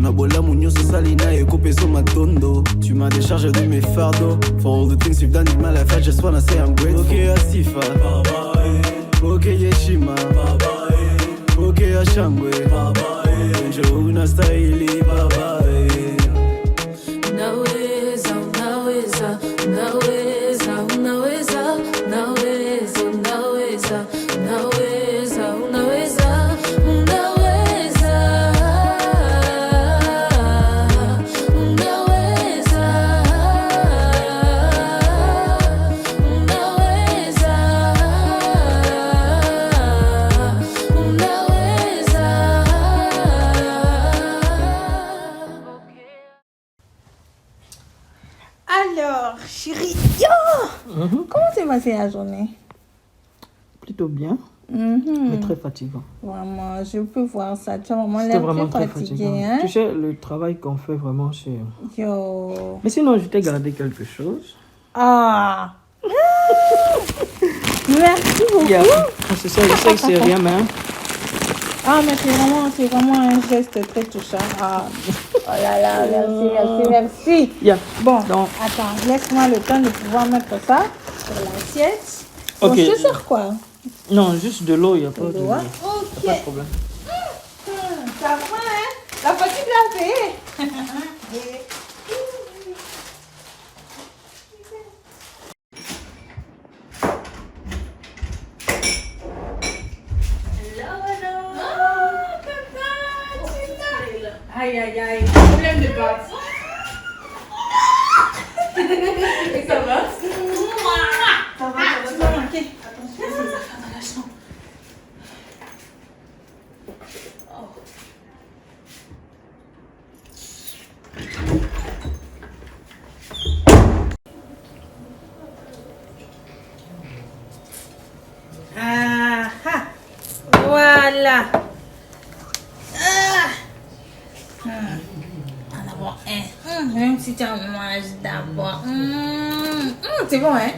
Nabola Mounio Salina et coupé sur ma tondo. Tu m'as déchargé de mes fardeaux. For all the things you've done, you my life, I just wanna say I'm grateful. Ok Asifa, ok Yeshima, ok Ashangwe, Njona Style, Unaweza, unaweza, unaweza, unaweza, unaweza, unaweza, unaweza, unaweza, unaweza, Alors, chérie, comment s'est passée la journée? Plutôt bien, mais très fatigant. Vraiment, je peux voir ça. Tu as vraiment C'était l'air vraiment très très fatigué, fatigant. hein? Tu sais, le travail qu'on fait vraiment, c'est... Yo. Mais sinon, je t'ai gardé quelque chose. Ah. Merci beaucoup. Yeah. Je sais que c'est rien, mais... Ah, mais c'est vraiment un geste très touchant. Ah. Oh là là, merci. Yeah. Bon, Donc, attends, laisse-moi le temps de pouvoir mettre ça sur l'assiette. Ok. Bon, je sers quoi? non, juste de l'eau, il n'y a pas de... l'eau, hein? y a pas de problème. Ça va, hein? La fatigue l'a fait. Aïe, aïe, aïe. Problème de base. Et ça va? Ça va, tu m'as manqué. Attention. Ah, ah. Voilà. En avoir un. Même si tu en manges d'abord. C'est bon, hein?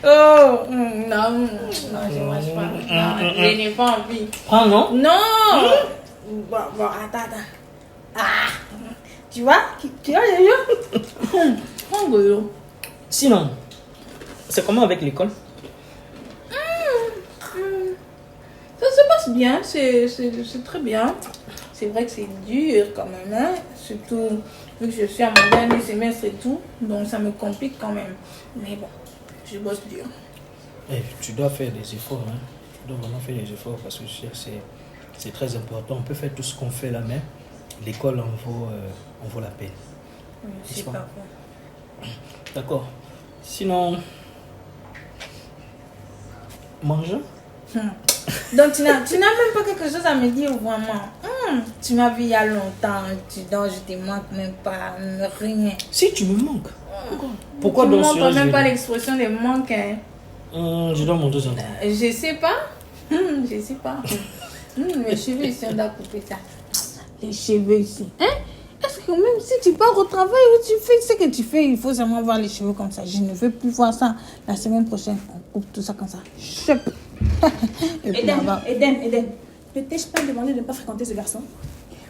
Oh, non, je mange pas. Non, je n'ai pas envie. Prends, non? Non! Bon, attends. Ah! Tu vois? Tu vois les yeux? Rigolo. Sinon, c'est comment avec l'école? Ça se passe bien, c'est très bien. C'est vrai que c'est dur quand même, hein? Surtout vu que je suis à mon dernier semestre et tout, donc ça me complique quand même. Mais bon, je bosse dur. Eh, tu dois faire des efforts, hein. Tu dois vraiment faire des efforts parce que je sais que c'est très important. On peut faire tout ce qu'on fait là, mais l'école en vaut la peine. Oui, c'est pas bon. D'accord. Sinon, mange. Donc tu n'as même pas quelque chose à me dire vraiment. Tu m'as vu il y a longtemps, donc je te manque même pas, rien. Si tu me manques. Pourquoi Tu donc ne montres même pas les... l'expression de manque, hein. Je dois montrer ça. Je sais pas. Je sais pas. Mes cheveux ici, on doit couper ça. Les cheveux ici. Hein? Est-ce que même si tu pars au travail ou tu fais ce que tu fais, il faut seulement voir les cheveux comme ça. Je ne veux plus voir ça. La semaine prochaine, on coupe tout ça comme ça. Chep. Eden, ne t'ai-je pas demandé de ne pas fréquenter ce garçon?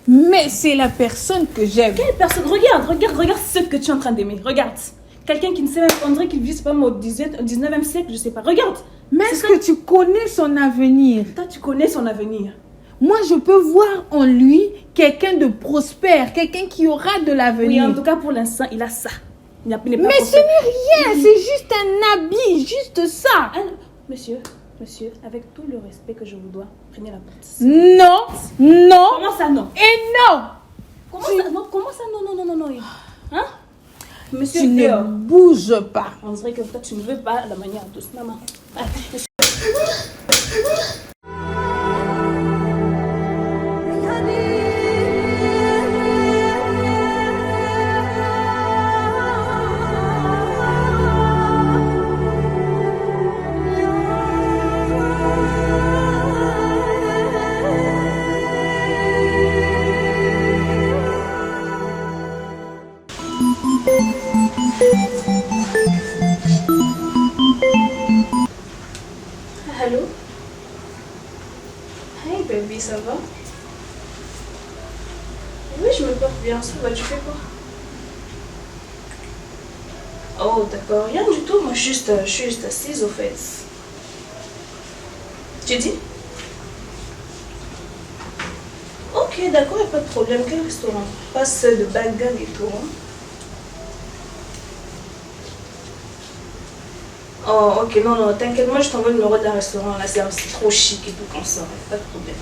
Mais c'est la personne que j'aime. Quelle personne? Regarde ce que tu es en train d'aimer. Regarde. Quelqu'un qui ne sait même pas, on dirait qu'il vit, c'est pas au 19e siècle, je sais pas. Regarde. Mais est-ce que tu connais son avenir? Toi, tu connais son avenir. Moi, je peux voir en lui quelqu'un de prospère, quelqu'un qui aura de l'avenir. Oui, en tout cas, pour l'instant, il a ça. Il n'est pas Mais ce prospère. n'est rien, c'est juste un habit, juste ça. Ah, monsieur, avec tout le respect que je vous dois, prenez la porte. Non. Comment ça, non? Et non. Comment ça, non? Hein? Monsieur, Tu ne dehors. bouges pas. On dirait que toi, tu ne veux pas la manière douce. Maman. Ah, monsieur. Allô? baby, ça va? Oui, je me porte bien, ça va, tu fais quoi? Oh, d'accord, rien du tout, moi je suis juste assise au fait. Tu dis? Ok, d'accord, il n'y a pas de problème. Quel restaurant? Pas ceux de Bagdad et tout. Hein? Oh, ok, non, non, t'inquiète, moi je t'envoie le numéro d'un restaurant là, c'est trop chic et tout comme ça, pas de problème.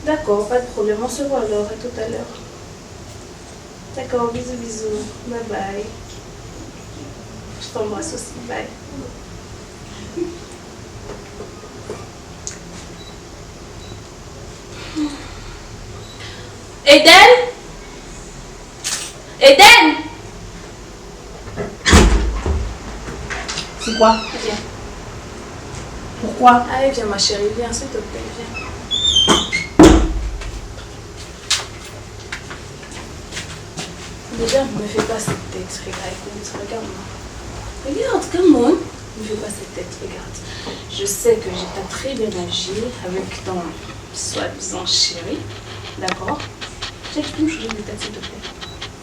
D'accord, pas de problème, on se voit alors, à tout à l'heure. D'accord, bisous, bisous, bye bye. Je t'embrasse aussi, bye. Eden? Eden? C'est quoi? Viens. Pourquoi? Allez, viens ma chérie, viens, s'il te plaît, viens. Déjà, ne me fais pas cette tête, regarde-moi. Regarde, come on. Ne me fais pas cette tête, regarde. Je sais que j'ai très bien agi avec ton soi-disant chéri, d'accord? Tu peux me changer de tête, s'il te plaît?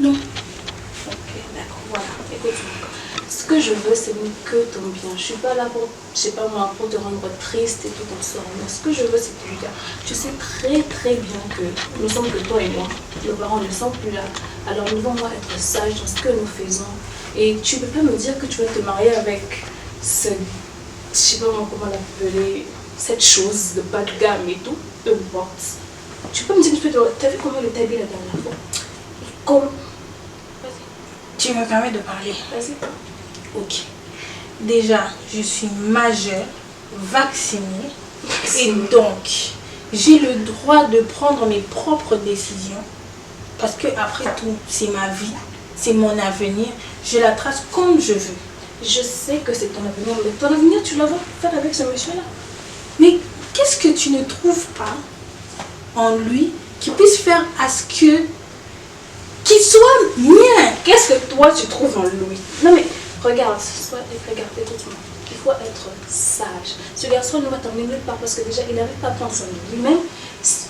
Non. Ok, d'accord, voilà, écoute-moi. Ce que je veux, c'est que ton bien. Je suis pas là pour, je sais pas moi, pour te rendre triste et tout comme ça. Mais ce que je veux, c'est ton bien. Tu sais très bien que nous sommes que toi et moi. Nos parents ne sont plus là. Alors nous devons être sages dans ce que nous faisons. Et tu peux pas me dire que tu vas te marier avec ce, je sais pas moi comment l'appeler, cette chose de bas de gamme et tout, peu importe. Tu peux me dire que tu as vu comment il est habillé la dernière fois? Comme... Tu me permets de parler? Vas-y. Ok. Déjà, je suis majeure, vaccinée, et donc, j'ai le droit de prendre mes propres décisions. Parce que après tout, c'est ma vie, c'est mon avenir. Je la trace comme je veux. Je sais que c'est ton avenir, mais ton avenir, tu la vas faire avec ce monsieur-là. Mais qu'est-ce que tu ne trouves pas en lui qui puisse faire à ce que... qu'il soit mien? Qu'est-ce que toi, tu trouves en lui? Non mais, regarde, regarde, écoute-moi. Il faut être sage. Ce garçon ne va t'emmener nulle part parce que déjà, il n'arrive pas à prendre soin de lui-même.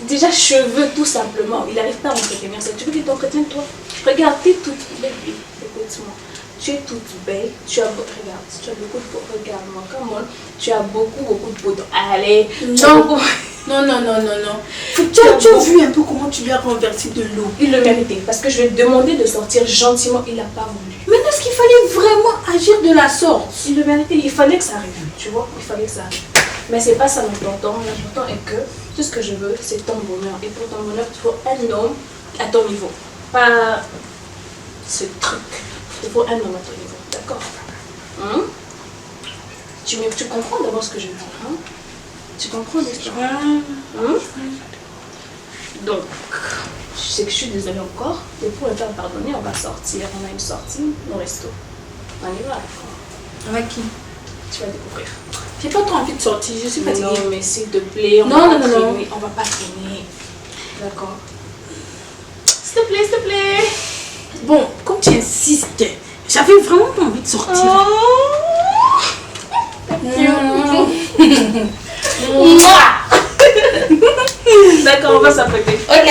Déjà, cheveux, tout simplement. Il n'arrive pas à entretenir ça. Tu veux qu'il t'entretienne, toi? Regarde, tu es toute belle. Écoute-moi. Tu es toute belle. Tu as, regarde, tu as beaucoup de peau. Regarde-moi, comment tu as beaucoup de peau. Allez, tu as beaucoup... Non. Tu as vu un peu comment tu lui as renversé de l'eau? Il le méritait parce que je lui ai demandé de sortir gentiment. Il n'a pas voulu. Mais est-ce qu'il fallait vraiment agir de la sorte? Il le méritait. Il fallait que ça arrive. Tu vois, il fallait que ça arrive. Mais c'est pas ça l'important. L'important est que tout ce que je veux, c'est ton bonheur. Et pour ton bonheur, il faut un homme à ton niveau. Pas ce truc. Il faut un homme à ton niveau. D'accord? Tu comprends d'abord ce que je veux dire, hein? Tu comprends l'histoire? Donc, je sais que je suis désolée encore. Et pour le faire pardonner, on va sortir. On a une sortie au resto. On y va. Avec qui? Tu vas découvrir. J'ai pas trop envie de sortir, je suis fatiguée. Non, mais s'il te plaît, on Non. va pas traîner. D'accord? S'il te plaît. Bon, comme tu insistes, j'avais vraiment pas envie de sortir. D'accord, on va s'appeler. Ok.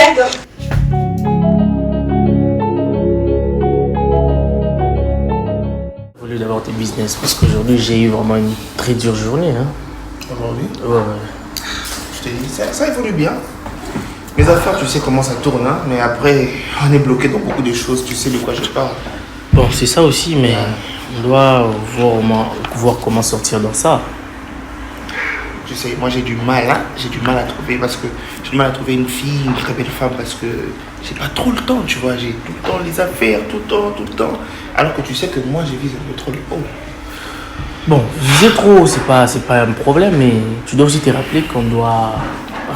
Au lieu d'avoir tes business, parce qu'aujourd'hui j'ai eu vraiment une très dure journée. Hein. Aujourd'hui? Ouais. Je t'ai dit, ça évolue bien. Mes affaires, tu sais comment ça tourne, hein, mais après, on est bloqué dans beaucoup de choses, tu sais de quoi je parle. Bon, c'est ça aussi, mais on doit voir comment sortir dans ça. Tu sais, moi j'ai du mal à trouver parce que j'ai du mal à trouver une fille, une très belle femme parce que j'ai pas trop le temps, tu vois, j'ai tout le temps les affaires, tout le temps. Alors que tu sais que moi je vise un peu trop le haut. Bon, viser trop, c'est pas un problème, mais tu dois aussi te rappeler qu'on doit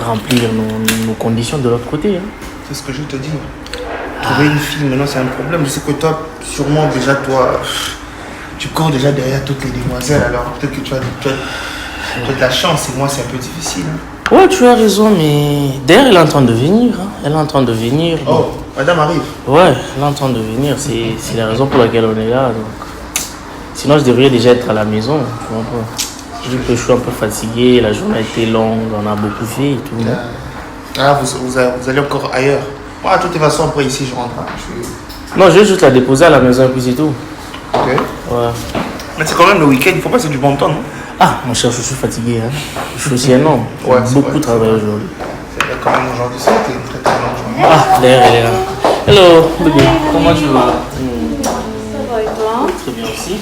remplir nos conditions de l'autre côté. Hein. C'est ce que je te dis. Trouver une fille maintenant c'est un problème. Je sais que toi, sûrement déjà toi, tu cours déjà derrière toutes les demoiselles, alors peut-être que tu as de la chance et moi c'est un peu difficile. Hein. Ouais, tu as raison, mais d'ailleurs elle est en train de venir. Hein. Elle est en train de venir. Oh, madame arrive. Ouais, elle est en train de venir. C'est la raison pour laquelle on est là. Donc. Sinon, je devrais déjà être à la maison. Tu comprends? Vu que je suis un peu fatigué, la journée a été longue, on a beaucoup fait et tout. Ah, vous allez encore ailleurs. Moi, de toute façon, après ici, je rentre. Non, je vais juste la déposer à la maison et puis c'est tout. Ok. Ouais. Mais c'est quand même le week-end, il faut passer du bon temps, non? Ah, mon cher, je suis fatigué. Hein. Je suis aussi un homme. Ouais, J'ai beaucoup travaillé aujourd'hui. C'est vrai, quand même aujourd'hui, ça a été une très très longue journée. Ah, d'ailleurs, elle est là. Hello, bébé. Comment tu vas? Ça va et toi? Très bien aussi.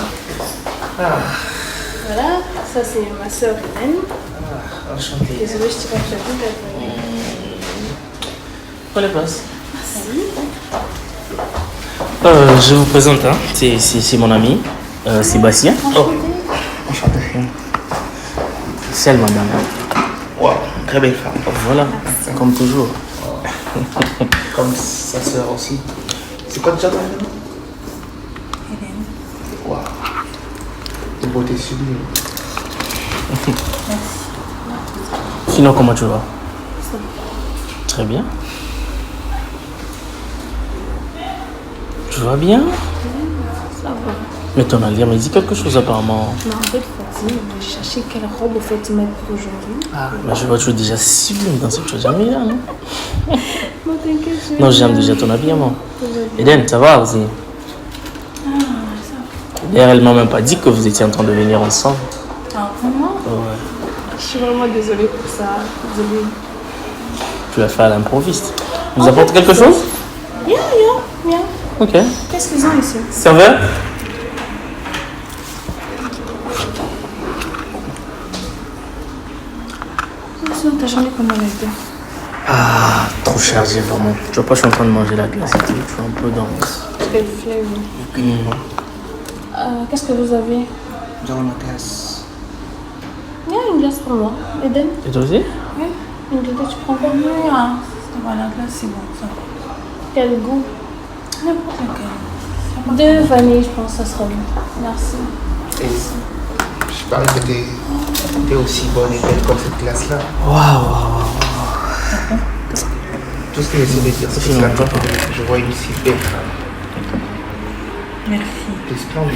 Voilà, ça c'est ma soeur Hélène. Enchanté. Désolée, je t'ai pas prévenu d'être. Prenez place. Je vous présente, hein. C'est mon ami, Sébastien. Oh, enchanté. C'est ma maman. Wow, très belle femme. Voilà, comme toujours. Comme sa sœur aussi. C'est quoi déjà ton nom? Hélène. Wow. Une beauté sublime. Sinon, comment tu vas? Très bien. Tu vas bien? Ça va. Mais ton allié m'a dit quelque chose apparemment. Non, en fait, Fatih, je cherchais quelle robe au fait tu mettre pour aujourd'hui. Ah, mais je vois que tu es déjà si bien dans ce que tu as jamais là, non? Non, t'inquiète. Non, j'aime déjà ton habillement. Eden, ça va aussi? D'ailleurs, elle m'a même pas dit que vous étiez en train de venir ensemble. Ah, comment? Ouais. Je suis vraiment désolée pour ça. Désolée. Tu l'as fait à l'improviste. Vous apporte quelque chose? Viens. Ok. Qu'est-ce qu'ils ont ici? Serveur? Sinon, ta journée, comment elle a été? Ah, trop chargé vraiment. Tu vois pas, je suis en train de manger la glace et tout. Je suis un peu dans. Quelle flemme. Qu'est-ce que vous avez? Dans la classe. Il y a une glace pour moi. Eden? Et toi aussi? Oui. Une glace, tu prends quoi? Ah, voilà, là, c'est bon, ça. Quel goût? N'importe lequel. Deux vanilles, je pense, ça sera bon. Merci. Et je parie que t'es aussi bonne et belle comme cette classe-là. Waouh. Tout ce que j'essaie de dire, c'est que je vois une si belle femme. Merci. T'es splendide.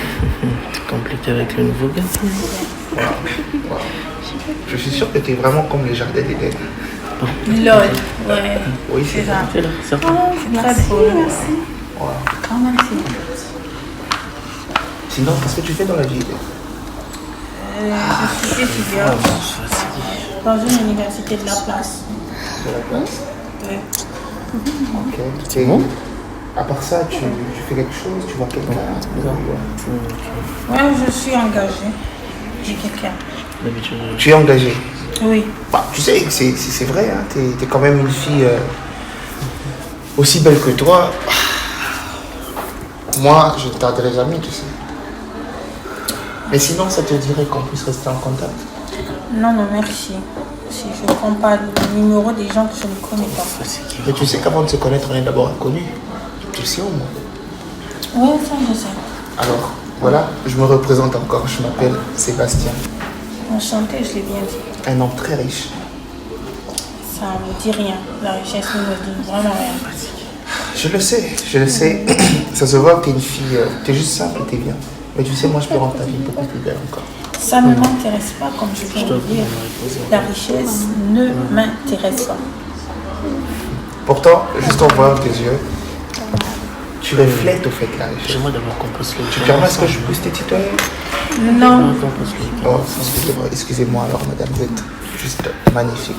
Compliqué avec le nouveau gars. Wow. Je suis sûr que t'es vraiment comme les jardins d'Éden. LOL, ouais. Oui, c'est ça. C'est là, c'est ça. C'est très beau. Merci. Wow. Ah, merci. Sinon, qu'est-ce que tu fais dans la vie? Je suis étudiante dans une université de la place. De la place. Ouais. Ok. Et à part ça, tu fais quelque chose? Tu vois quelqu'un? Ouais, je suis engagée. J'ai quelqu'un. D'habitude. Tu es engagé? Oui. Bah, tu sais, c'est vrai, hein, t'es quand même une fille aussi belle que toi. Moi, je ne tarderai jamais, tu sais. Mais sinon, ça te dirait qu'on puisse rester en contact? Non, non, merci. Si je ne prends pas le numéro des gens que je ne connais pas. Mais tu sais qu'avant de se connaître, on est d'abord inconnus. Tu le sais au moins. Ouais, ça, je sais. Alors, voilà, je me représente encore. Je m'appelle Sébastien. Enchanté, je l'ai bien dit. Un homme très riche. Ça ne me dit rien. La richesse ne me dit vraiment rien. Je le sais. Ça se voit que t'es une fille, t'es juste simple, t'es bien. Mais tu sais, moi, je peux rendre ta vie beaucoup plus belle encore. Ça ne m'intéresse pas, comme je viens de dire. La richesse ne m'intéresse pas. Pourtant, juste en voyant tes yeux, tu reflètes au fait la richesse. J'aimerais d'abord qu'on passe le Tu permets que je puisse te tutoyer? Non. Oh, excusez-moi alors, madame, vous êtes juste magnifique.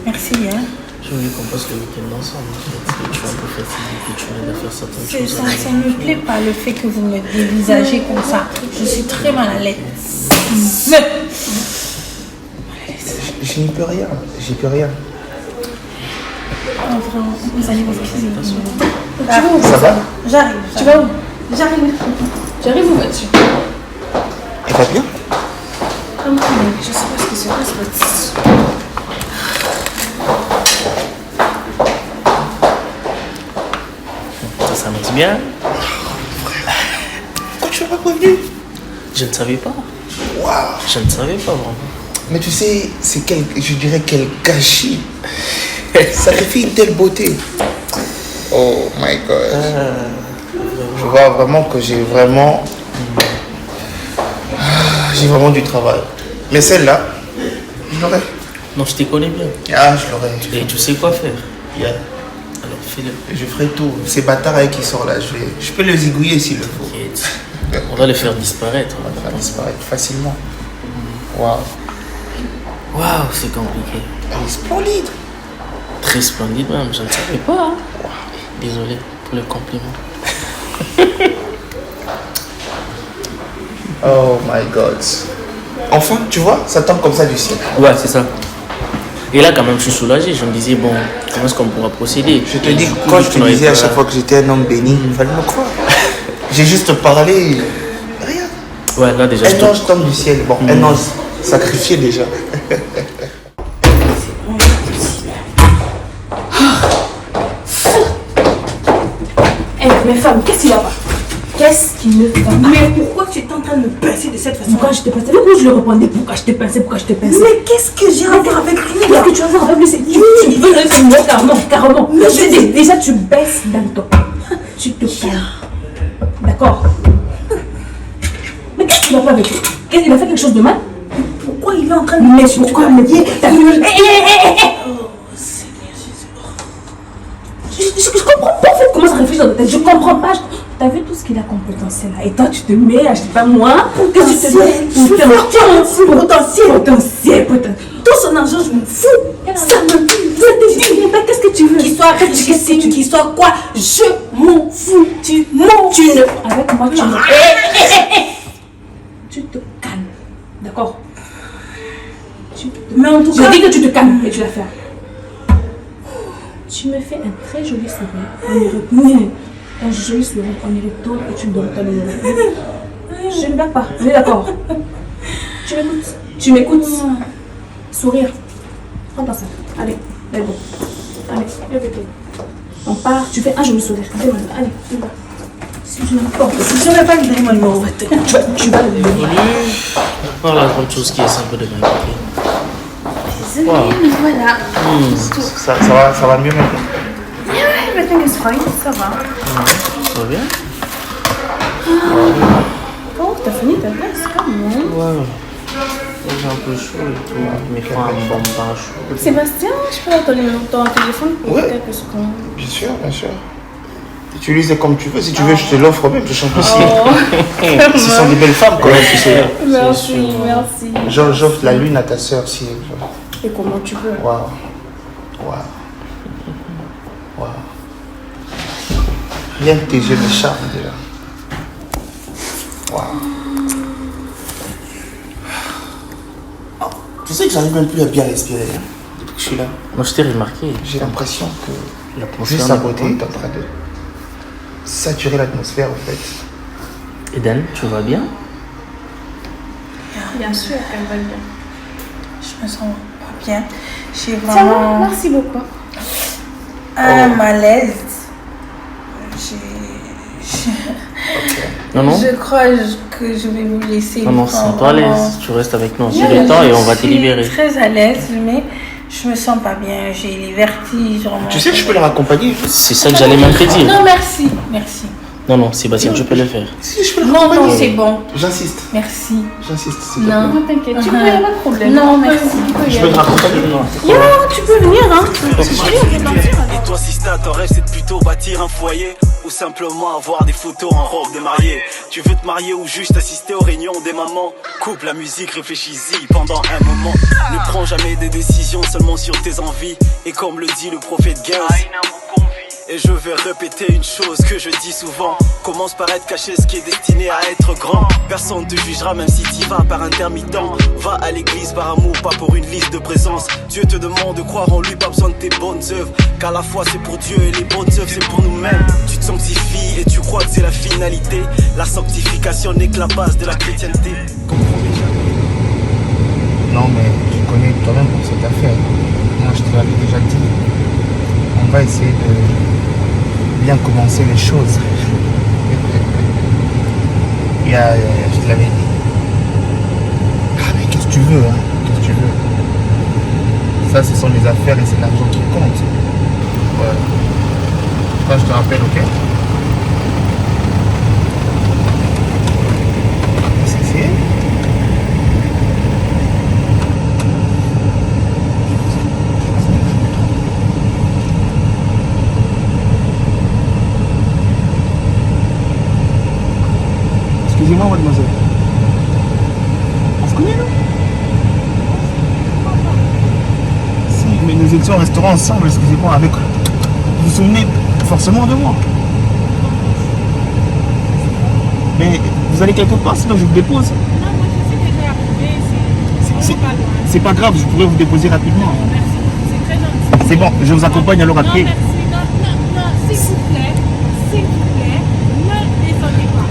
Merci, hein. Je voulais qu'on passe le week-end ensemble. Parce que tu es un peu fatigué et tu m'aides à faire certaines choses. Ça ne me plaît pas le fait que vous me dévisagez comme ça. Je suis très mal à l'aise. Je n'y peux rien, j'y peux rien. Vous allez m'excuser. Ça va? J'arrive. Tu vas où? J'arrive. J'arrive où vas-tu? Elle va bien? Je sais pas ce qui se passe là-dessus. Ça s'amuse bien. Pourquoi tu m'as pas prévenu? Je ne savais pas. Waouh! Je ne savais pas vraiment. Mais tu sais, je dirais quel gâchis. Ça te fait une telle beauté. Oh my God. Je vois vraiment que j'ai vraiment j'ai vraiment du travail. Mais celle-là, je l'aurais. Non, je te connais bien. Ah, je l'aurais. Et tu sais quoi faire. Yeah. Alors fais-le. Je ferai tout. Ces bâtards avec qui sortent là, je peux les aiguiller s'il le faut. On va les faire disparaître. On va les faire disparaître facilement. Waouh. Waouh, c'est compliqué. Elle est splendide. Très splendide même, je ne savais pas. Hein. Wow. Désolé pour le compliment. Oh my god. Enfin, tu vois, ça tombe comme ça du ciel. Ouais, c'est ça. Et là, quand même, je suis soulagé. Je me disais, bon, comment est-ce qu'on pourra procéder? Je te dis, quand je te disais à chaque fois que j'étais un homme béni, il fallait me croire. J'ai juste parlé. Rien. Ouais, là déjà. Un ange tombe du ciel. Bon, un ange sacrifié déjà. Mais femme, qu'est-ce qu'il a pas? Qu'est-ce qui ne va pas? Mais pourquoi tu es en train de me pincer de cette façon? Pourquoi je te pinçais? Pourquoi je le répondais? Pourquoi je te pinçais? Pourquoi je te pinçais? Mais qu'est-ce que j'ai à voir avec lui là? Qu'est-ce que tu vas faire avec lui? Tu veux le faire moi carrément, carrément. Déjà tu baisses d'un ton. Tu te calmes. D'accord? Mais qu'est-ce qu'il va pas avec lui? Il a fait quelque chose de mal? Pourquoi il est en train de Mais pourquoi me dire? T'as vu? Je comprends pas en fait comment ça réfléchit dans ta tête. Je comprends pas. T'as vu tout ce qu'il a comme potentiel là? Et toi tu te mets à, je sais pas moi, qu'est-ce que tu te mets? Potentiel. Tout son argent, je m'en fous. Ça me dit, qu'est-ce que tu veux? Qu'il soit richissime, qu'il soit quoi, je m'en fous. Tu ne. Avec moi, tu ne. Tu te calmes. D'accord? Mais en tout cas. Je dis que tu te calmes et tu vas faire. Tu me fais un très joli sourire. Un joli sourire. On y retourne et tu donnes ta numéro. Je ne blague pas. On est d'accord? Tu m'écoutes? Tu m'écoutes? Sourire. Prends ta sac. Allez, let's go. Allez, lève-toi. On part, tu fais un joli sourire. Allez, tu vas. Si je n'ai pas le dernier numéro, tu vas le donner. Par la grande chose qui est simple de ma côté. Désolée, mais voilà. Ça va mieux maintenant. Yeah, everything is fine, ça va. Ça va bien? Oh, t'as fini ta glace, comment? Ouais. J'ai un peu chaud et tout. Mais pas un bon bain chaud. Sébastien, je peux donner ton téléphone pour Ouais. quelques secondes? Bien sûr, bien sûr. Tu utilises comme tu veux. Si tu veux, je te l'offre même. Je chante aussi. Ce sont des belles femmes quand même, tu sais. Merci. J'offre la lune à ta soeur si elle veut. Et comment tu veux? Waouh. Rien que tes yeux me charment déjà. Waouh. Oh, tu sais que j'arrive même plus à bien respirer hein, depuis que je suis là. Moi, je t'ai remarqué. J'ai l'impression que L'atmosphère juste sa n'est pas beauté bonne. est en train de saturer l'atmosphère en fait. Eden, tu vas bien? Bien sûr qu'elle va bien. Je me sens pas bien. J'ai Ça va, vraiment merci beaucoup. un malaise. Non, non. Je crois que je vais vous laisser. Non, sens-toi à l'aise. Tu restes avec nous. Sur le temps et on va te Je libérer. suis très à l'aise, mais je me sens pas bien. J'ai les vertiges. Vraiment. Tu sais que je peux leur accompagner. C'est ça que j'allais même te dire. Non, merci. Merci. Non, Sébastien, tu peux le faire. Si, je peux leur Non, accompagner. c'est bon. J'insiste. Merci. J'insiste. s'il te Non. plaît. Non, t'inquiète, tu peux, y a pas de problème. Non, merci. Je peux te raccompagner. Tu peux venir, hein. Et toi si c'est ton rêve c'est de plutôt bâtir un foyer ou simplement avoir des photos en robe de mariée. Tu veux te marier ou juste assister aux réunions des mamans? Coupe la musique, réfléchis-y pendant un moment. Ne prends jamais des décisions seulement sur tes envies. Et comme le dit le prophète Gaze, et je vais répéter une chose que je dis souvent: commence par être caché ce qui est destiné à être grand. Personne te jugera même si t'y vas par intermittent. Va à l'église par amour, pas pour une liste de présence. Dieu te demande de croire en lui, pas besoin de tes bonnes œuvres. Car la foi c'est pour Dieu et les bonnes œuvres c'est pour nous-mêmes. Tu te sanctifies et tu crois que c'est la finalité. La sanctification n'est que la base de la chrétienté. Non, mais tu connais toi-même pour cette affaire. Moi, je te l'avais déjà dit. On va essayer de bien commencer les choses. Je te l'avais dit. Ah, mais qu'est-ce que tu veux, hein? Qu'est-ce que tu veux? Ça, ce sont les affaires et c'est l'argent qui compte. Ouais. Quand je te rappelle, ok? C'est fait. Excusez-moi, mademoiselle. On se connaît, non? Si, mais nous étions au restaurant ensemble, excusez-moi, avec... Vous vous souvenez forcément de moi. Mais vous allez quelque part, sinon je vous dépose. Non, moi je suis déjà arrivée, c'est pas loin. C'est pas grave, je pourrais vous déposer rapidement. Non, merci, c'est très gentil. C'est bon, je vous accompagne alors à Non, pied. merci, non, s'il vous plaît, ne descendez pas.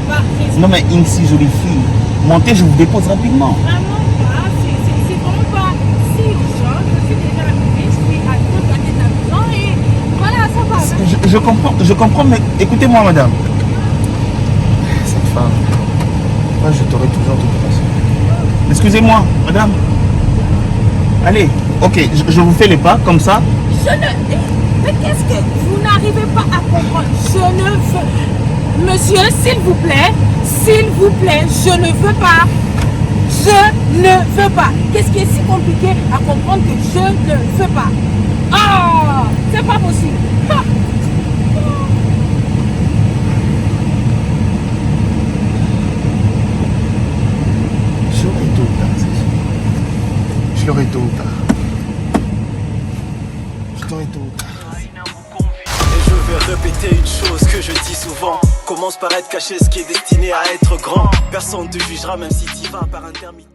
Pas raison. Non mais une si jolie fille, montez, je vous dépose rapidement. Vraiment pas, c'est vraiment pas si urgent. Je suis déjà arrivée, je suis à 2 quartiers de la maison et voilà, ça va. Je comprends, mais écoutez-moi madame. Cette femme, moi je t'aurai toujours de toute façon. Excusez-moi, madame. Allez, ok, je vous fais les pas, comme ça. Mais qu'est-ce que vous n'arrivez pas à comprendre? Je ne veux... Monsieur, s'il vous plaît, je ne veux pas. Je ne veux pas. Qu'est-ce qui est si compliqué à comprendre que je ne veux pas? Ah, c'est pas possible. Ah. J'aurai tôt ou tard, c'est sûr. Je l'aurai tôt ou tard. Je t'aurai tôt ou tard. Et je vais répéter une chose que je dis souvent. Commence par être caché ce qui est destiné à être grand. Personne te jugera même si t'y vas par intermittent.